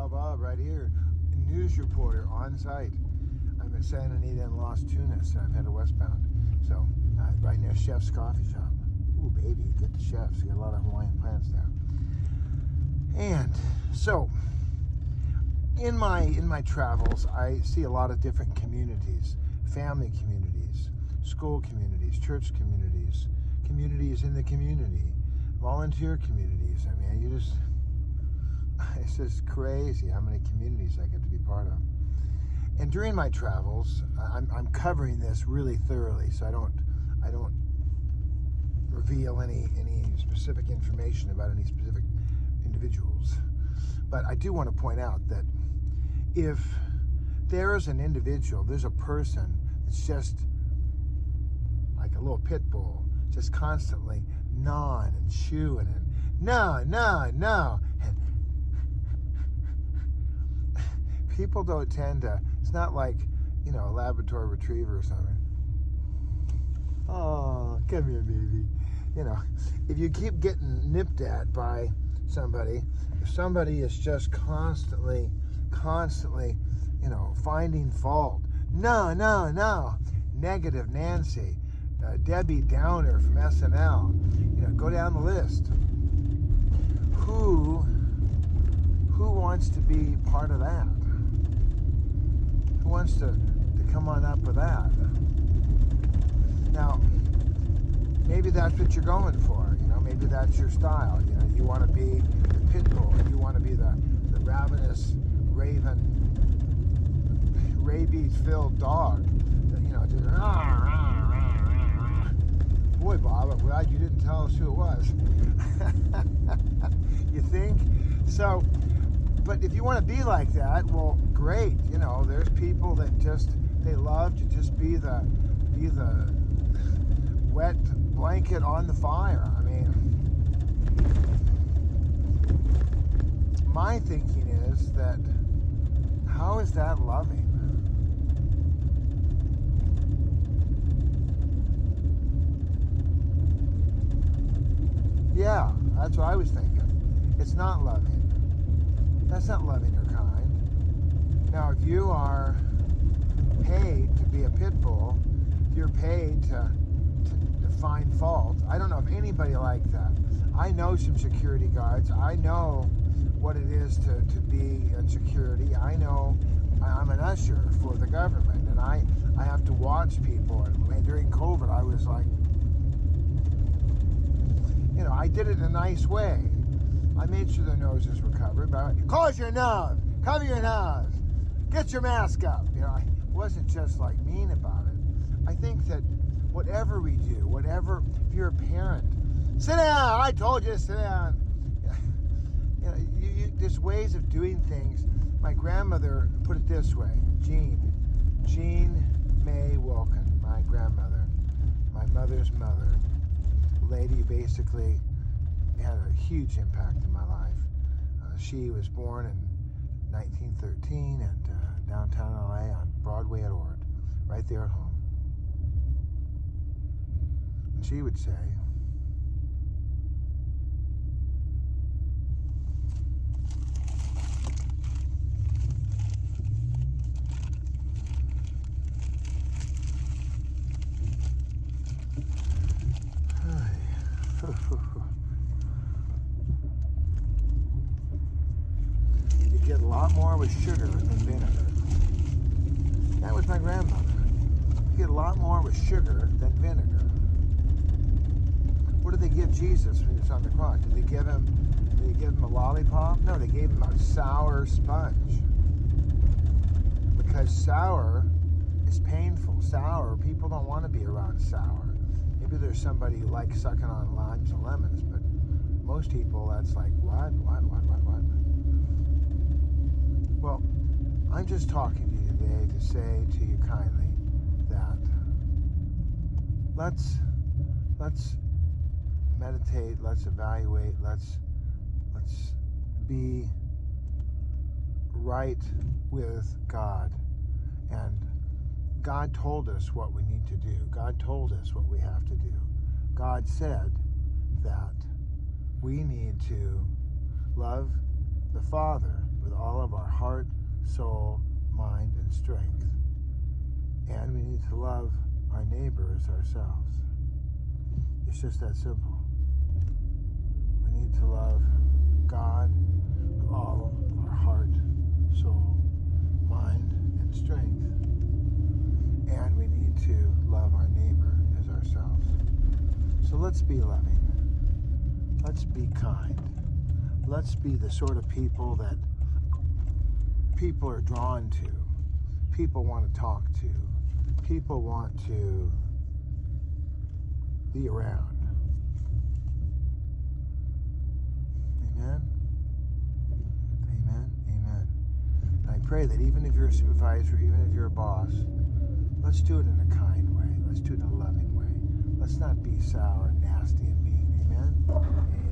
Cal Bob right here, news reporter on site. I'm at Santa Anita and Las Tunas, and I'm headed westbound. So, right near Chef's Coffee Shop. Ooh, baby, get the Chef's. You got a lot of Hawaiian plants there. And so, in my travels, I see a lot of different communities, family communities, school communities, church communities, communities in the community, volunteer communities. I mean, it's just crazy how many communities I get to be part of. And during my travels, I'm covering this really thoroughly, so I don't reveal any specific information about any specific individuals. But I do want to point out that if there is an individual, there's a person that's just like a little pit bull, just constantly gnawing and chewing and no. And people don't tend to, it's not like, a Labrador retriever or something. Oh, come here, baby. If you keep getting nipped at by somebody, if somebody is just constantly, finding fault. No. Negative Nancy, Debbie Downer from SNL. Go down the list. Who wants to be part of that? Who wants to come on up with that? Now, maybe that's what you're going for. Maybe that's your style. You want to be the pit bull. You want to be the ravenous, rabies-filled dog. Just boy, Bob, I'm glad you didn't tell us who it was. You think? So, but if you want to be like that, well, great. There's people that they love to just be the wet blanket on the fire. I mean, my thinking is that how is that loving? Yeah, that's what I was thinking. It's not loving. That's not loving or kind. Now, if you are paid to be a pit bull, if you're paid to find fault, I don't know of anybody like that. I know some security guards. I know what it is to be in security. I know I'm an usher for the government, and I have to watch people. And during COVID, I was like, I did it in a nice way. I made sure their noses were covered. But close your nose, cover your nose, get your mask up. I wasn't just like mean about it. I think that whatever we do, if you're a parent, sit down. I told you to sit down. There's ways of doing things. My grandmother put it this way. Jean May Wilkin, my grandmother, my mother's mother, a lady who basically had a huge impact in my life. She was born in 1913 at downtown LA on Broadway at Ord, right there at home. And she would say, you get a lot more with sugar than vinegar. That was my grandmother. You get a lot more with sugar than vinegar. What did they give Jesus when he was on the cross? Did they give him a lollipop? No, they gave him a sour sponge. Because sour is painful. Sour, people don't want to be around sour. Maybe there's somebody who likes sucking on limes and lemons, but most people, that's like, what? Well, I'm just talking to you today to say to you kindly that let's meditate, let's evaluate, let's be right with God. And God told us what we need to do. God told us what we have to do. God said that we need to love the Father with all of our heart, soul, mind, and strength. And we need to love our neighbor as ourselves. It's just that simple. We need to love God with all of our heart, soul, mind, and strength. And we need to love our neighbor as ourselves. So let's be loving. Let's be kind. Let's be the sort of people that people are drawn to. People want to talk to. People want to be around. Amen? Amen? Amen. And I pray that even if you're a supervisor, even if you're a boss, let's do it in a kind way. Let's do it in a loving way. Let's not be sour, nasty, and mean. Amen? Amen.